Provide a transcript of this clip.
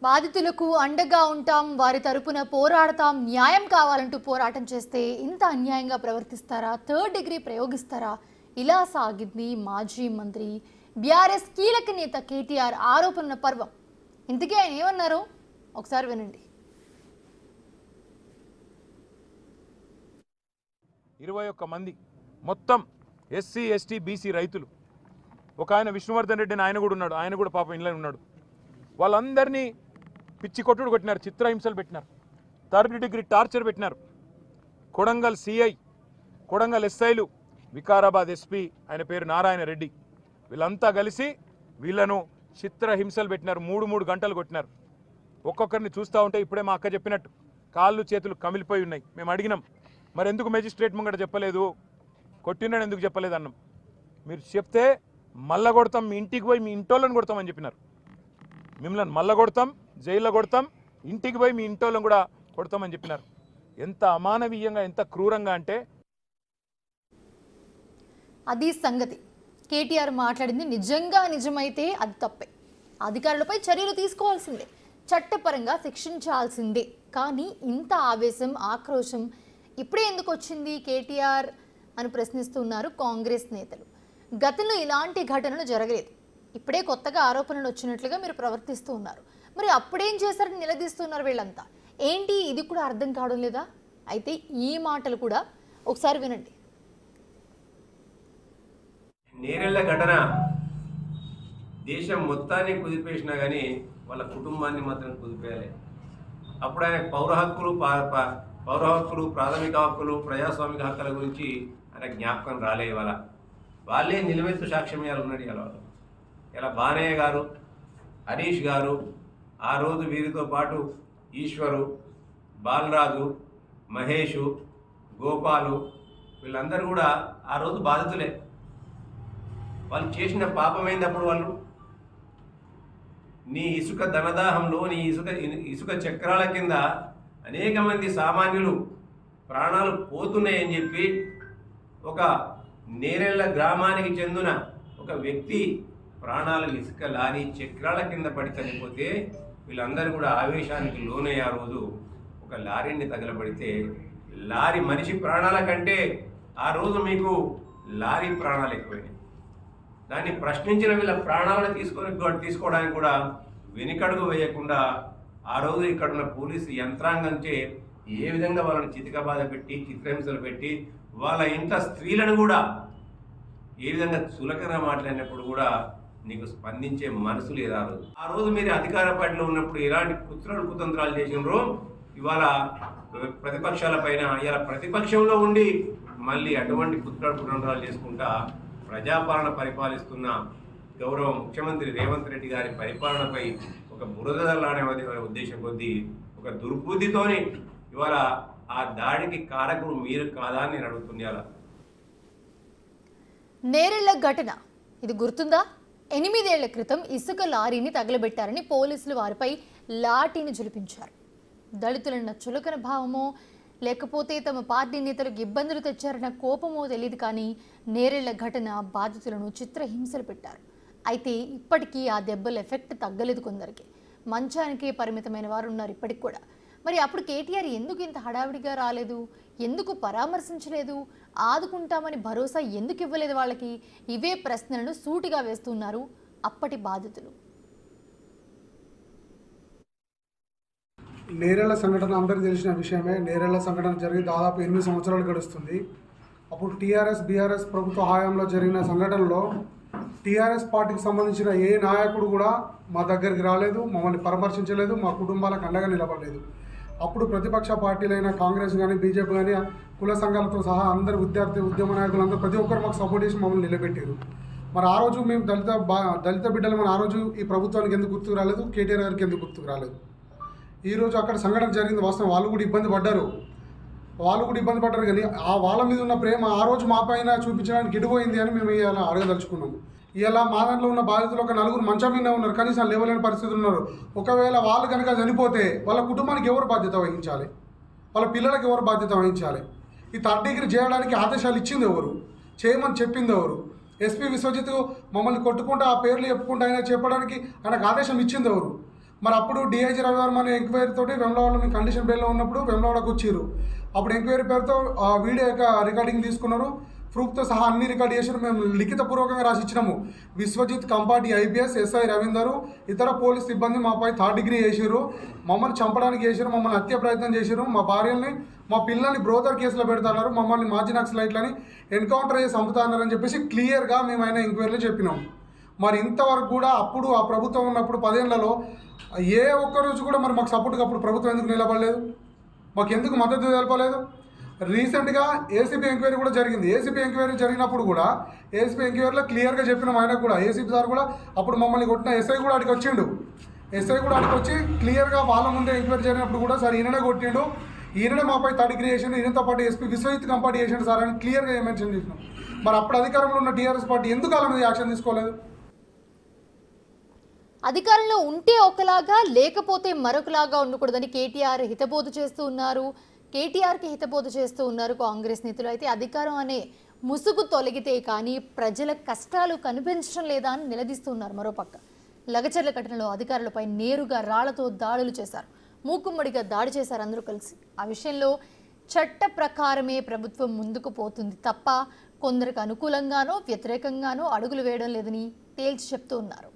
బాధితులకు అండగా ఉంటాం, వారి తరపున పోరాడతాం, న్యాయం కావాలంటూ పోరాటం చేస్తే ఇంత అన్యాయంగా ప్రవర్తిస్తారా, థర్డ్ డిగ్రీ ప్రయోగిస్తారా? ఇలా సాగింది మాజీ మంత్రి బీఆర్ఎస్ కీలక నేత కేటీఆర్ ఆరోపణల పర్వం. ఇంతకీ ఆయన ఏమన్నారు ఒకసారి వినండి. 21 మంది మొత్తం ఎస్సీ ఎస్టీ బీసీ రైతులు. ఒక ఆయన విష్ణువర్ధన్ రెడ్డి అని ఆయన కూడా ఉన్నాడు, ఆయన కూడా పాపం ఇంట్లో ఉన్నాడు. వాళ్ళందరినీ పిచ్చి కొట్టుడు కొట్టినారు, చిత్రహింసలు పెట్టినారు, థర్డ్ డిగ్రీ టార్చర్ పెట్టినారు. కొడంగల్ సిఐ, కొడంగల్ ఎస్ఐలు, వికారాబాద్ ఎస్పీ ఆయన పేరు నారాయణ రెడ్డి, వీళ్ళంతా కలిసి వీళ్ళను చిత్రహింసలు పెట్టినారు. 3 గంటలు కొట్టినారు. ఒక్కొక్కరిని చూస్తూ ఉంటే ఇప్పుడే మా అక్క చెప్పినట్టు కాళ్ళు చేతులు కమిలిపోయి ఉన్నాయి. మేము అడిగినాం, మరి ఎందుకు మేజిస్ట్రేట్ ముంగట చెప్పలేదు, కొట్టినాడు ఎందుకు చెప్పలేదు అన్నాం. మీరు చెప్తే మళ్ళా కొడతాం, మీ ఇంటికి పోయి మీ ఇంటోళ్ళని కొడతామని చెప్పినారు. మిమ్మల్ని మళ్ళా కొడతాం, జైల్లో కొడతాం, ఇంటికి పోయి మీ ఇంటోళ్ళని కూడా కొడతామని చెప్పినారు. ఎంత అమానవీయంగా, ఎంత క్రూరంగా అంటే అది సంగతి. కేటీఆర్ మాట్లాడింది నిజమైతే అది తప్పే, అధికారులపై చర్యలు తీసుకోవాల్సిందే, చట్టపరంగా శిక్షించాల్సిందే. కానీ ఇంత ఆవేశం, ఆక్రోశం ఇప్పుడే ఎందుకు వచ్చింది కేటీఆర్ అని ప్రశ్నిస్తున్నారు కాంగ్రెస్ నేతలు. గతంలో ఇలాంటి ఘటనలు జరగలేదు, ఇప్పుడే కొత్తగా ఆరోపణలు వచ్చినట్లుగా మీరు ప్రవర్తిస్తూ ఉన్నారు. మరి అప్పుడేం చేశారని నిలదీస్తున్నారు వీళ్ళంతా. ఏంటి ఇది కూడా అర్థం కావడం లేదా? అయితే ఈ మాటలు కూడా ఒకసారి వినండి. నేరెళ్ల ఘటన దేశం మొత్తాన్ని కుదిపేసినా కానీ వాళ్ళ కుటుంబాన్ని మాత్రం కుదిపేయాలి. అప్పుడు ఆయన పౌర హక్కులు, ప్రాథమిక హక్కులు, ప్రజాస్వామిక హక్కుల గురించి ఆయన జ్ఞాపకం రాలే. వాళ్ళే నిలువెత్తు సాక్ష్యం ఉన్నాడు. ఇలా బానయ్య గారు, హరీష్ గారు, ఆ రోజు వీరితో పాటు ఈశ్వరు, బాలరాజు, మహేషు, గోపాలు, వీళ్ళందరూ కూడా ఆ రోజు బాధితులే. వాళ్ళు చేసిన పాపమైంది. అప్పుడు వాళ్ళు నీ ఇసుక ధనదాహంలో, నీ ఇసుక చక్రాల కింద అనేక మంది సామాన్యులు ప్రాణాలు పోతున్నాయని చెప్పి ఒక నేరెళ్ల గ్రామానికి చెందిన ఒక వ్యక్తి ప్రాణాలు ఇసుక లారీ చక్రాల కింద పడి చనిపోతే వీళ్ళందరూ కూడా ఆవేశానికి లోనయ్యే. ఆ రోజు ఒక లారీని తగలబడితే లారీ మనిషి ప్రాణాల కంటే ఆ రోజు మీకు లారీ ప్రాణాలు ఎక్కువైనాయి. దాన్ని ప్రశ్నించిన వీళ్ళ ప్రాణాలను తీసుకోవడానికి కూడా వెనుకడుగు వేయకుండా ఆ రోజు ఇక్కడున్న పోలీసు యంత్రాంగంచే ఏ విధంగా వాళ్ళని చితికబాధ పెట్టి, చిత్రహింసలు పెట్టి, వాళ్ళ ఇంట స్త్రీలను కూడా ఏ విధంగా చులకన మాట్లాడినప్పుడు కూడా నీకు స్పందించే మనసు లేదు. ఆ రోజు మీరు అధికార పార్టీలో ఉన్నప్పుడు ఎలాంటి కుతంత్రాలు చేసినారో ఇవాళ ప్రతిపక్షాల పైన, ఇలా ప్రతిపక్షంలో ఉండి మళ్ళీ అటువంటి కుతంత్రాలు చేసుకుంటా ప్రజాపాలన పరిపాలిస్తున్న గౌరవ ముఖ్యమంత్రి రేవంత్ రెడ్డి గారి పరిపాలనపై ఒక బురదలాడే ఉద్దేశం కొద్దీ, ఒక దుర్బుద్ధితోని ఇవాళ ఆ దాడికి కారకుడు మీరు కాదా అని అడుగుతున్నారు. నేరెళ్ల ఘటన ఇది గుర్తుందా? 8 ఏళ్ల క్రితం ఇసుక లారీని తగలబెట్టారని పోలీసులు వారిపై లాఠీని జులిపించారు. దళితులన్న చులకన భావమో లేకపోతే తమ పార్టీ నేతలకు ఇబ్బందులు తెచ్చారన్న కోపమో తెలియదు, కానీ నేరెళ్ల ఘటన బాధితులను చిత్రహింసలు పెట్టారు. అయితే ఇప్పటికీ ఆ దెబ్బల ఎఫెక్ట్ తగ్గలేదు. కొందరికి మంచానికే పరిమితమైన వారు ఉన్నారు ఇప్పటికి కూడా. మరి అప్పుడు కేటీఆర్ ఎందుకు ఇంత హడావిడిగా రాలేదు? ఎందుకు పరామర్శించలేదు? ఆదుకుంటామని భరోసా ఎందుకు ఇవ్వలేదు వాళ్ళకి? ఇవే ప్రశ్నలను సూటిగా వేస్తున్నారు అప్పటి బాధితులు. నేరెళ్ల సంఘటన అందరికీ తెలిసిన విషయమే. నేరెళ్ల సంఘటన జరిగి దాదాపు 8 సంవత్సరాలు గడుస్తుంది. అప్పుడు టీఆర్ఎస్ బీఆర్ఎస్ ప్రభుత్వ హయాంలో జరిగిన సంఘటనలో టీఆర్ఎస్ పార్టీకి సంబంధించిన ఏ నాయకుడు కూడా మా దగ్గరికి రాలేదు, మమ్మల్ని పరామర్శించలేదు, మా కుటుంబాలకు అండగా నిలబడలేదు. అప్పుడు ప్రతిపక్ష పార్టీలైన కాంగ్రెస్ కానీ, బీజేపీ కానీ, కుల సంఘాలతో సహా అందరు విద్యార్థి ఉద్యమ నాయకులందరూ ప్రతి ఒక్కరు మాకు సపోర్ట్ చేసి మమ్మల్ని నిలబెట్టారు. మరి ఆ రోజు మేము దళిత బిడ్డలు మన ఆ రోజు ఈ ప్రభుత్వానికి ఎందుకు గుర్తుకు రాలేదు, కేటీఆర్ గారికి ఎందుకు గుర్తుకు రాలేదు? ఈరోజు అక్కడ సంఘటన జరిగింది వాస్తవం, వాళ్ళు కూడా ఇబ్బంది పడ్డారు కానీ ఆ వాళ్ళ మీద ఉన్న ప్రేమ ఆ రోజు మా పైన చూపించడానికి ఎడిపోయింది అని మేము ఇలా అడగదలుచుకున్నాము. ఇలా మా దాంట్లో ఉన్న బాధితులు ఒక 4 మంచం మీద ఉన్నారు, కనీసం లేవలేని పరిస్థితులు ఉన్నారు. ఒకవేళ వాళ్ళు కనుక చనిపోతే వాళ్ళ కుటుంబానికి ఎవరు బాధ్యత వహించాలి? వాళ్ళ పిల్లలకు ఎవరు బాధ్యత వహించాలి? ఈ థర్డ్ డిగ్రీ చేయడానికి ఆదేశాలు ఇచ్చింది ఎవరు? చేయమని చెప్పింది ఎవరు? ఎస్పీ విశ్వజిత్ మమ్మల్ని కొట్టుకుంటూ ఆ పేర్లు చెప్పుకుంటూ ఆయన చెప్పడానికి ఆయనకు ఆదేశం ఇచ్చింది ఎవరు? మరి అప్పుడు డిఐజీ రవివర్మ ఎంక్వైరీ తోటి వెమ్లవాడలో మీ కండిషన్ బెయిల్లో ఉన్నప్పుడు వెమ్లవాడకు వచ్చిర్రు. అప్పుడు ఎంక్వైరీ పేరుతో ఆ వీడియో యొక్క రికార్డింగ్ తీసుకున్నారు, ప్రూఫ్తో సహా అన్ని రికార్డ్ చేసారు. మేము లిఖితపూర్వకంగా రాసి ఇచ్చినాము. విశ్వజిత్ కంపాటి ఐపీఎస్, ఎస్ఐ రవీందరు, ఇతర పోలీస్ సిబ్బంది మాపై 3rd డిగ్రీ చేసారు, మమ్మల్ని చంపడానికి చేసారు, మమ్మల్ని హత్య ప్రయత్నం చేసారు, మా భార్యల్ని మా పిల్లల్ని బ్రోదర్ కేసులో పెడతాన్నారు, మమ్మల్ని మాజీ నక్సలైట్లని ఎన్కౌంటర్ చేసి చంపుతారని చెప్పేసి క్లియర్గా మేము ఆయన ఎంక్వైరీలో చెప్పినాం. మరి ఇంతవరకు కూడా అప్పుడు ఆ ప్రభుత్వం ఉన్నప్పుడు 10 ఏళ్లలో ఏ ఒక్కరోజు కూడా మరి మాకు సపోర్ట్గా అప్పుడు ప్రభుత్వం ఎందుకు నిలబడలేదు, మాకు ఎందుకు మద్దతు తెలపలేదు? రీసెంట్గా ఏసీబీ ఎంక్వైరీ కూడా జరిగింది. ఏసీబీ ఎంక్వైరీ జరిగినప్పుడు కూడా ఏసీబీ ఎంక్వైరీలో క్లియర్గా చెప్పినాం. ఆయనకు కూడా ఏసీబీ సార్ కూడా అప్పుడు మమ్మల్ని కొట్టిన ఎస్ఐ కూడా అడిగి వచ్చిండు. ఎస్ఐ కూడా అడిగి వచ్చి క్లియర్గా వాళ్ళ ముందే ఎంక్వైరీ జరిగినప్పుడు కూడా సార్ ఈయననే కొట్టిండు, ఈయననే మాపై 3rd డిగ్రీ చేసిండు, ఈయనతో పాటు ఎస్పీ విశ్వజిత్ కంపాటి చేసిండు సార్ అని క్లియర్గా మెన్షన్ చేసినాం. మరి అప్పుడు అధికారంలో ఉన్న టీఆర్ఎస్ పార్టీ ఎందుకు వాళ్ళ మీద యాక్షన్ తీసుకోలేదు? అధికారంలో ఉంటే ఒకలాగా లేకపోతే మరొకలాగా ఉండకూడదని కేటీఆర్ హితబోధ చేస్తూ ఉన్నారు. కేటీఆర్కి హితబోధ చేస్తూ ఉన్నారు కాంగ్రెస్ నేతలు. అయితే అధికారం అనే ముసుగు తొలగితే కానీ ప్రజల కష్టాలు కనిపించడం లేదా అని నిలదీస్తున్నారు. మరోపక్క లగచర్ల ఘటనలో అధికారులపై నేరుగా రాళ్లతో దాడులు చేశారు, మూకుమ్మడిగా దాడి చేశారు అందరూ కలిసి. ఆ విషయంలో చట్ట ప్రకారమే ప్రభుత్వం ముందుకు పోతుంది తప్ప కొందరికి అనుకూలంగానో వ్యతిరేకంగానో అడుగులు వేయడం లేదని తేల్చి చెప్తూ ఉన్నారు.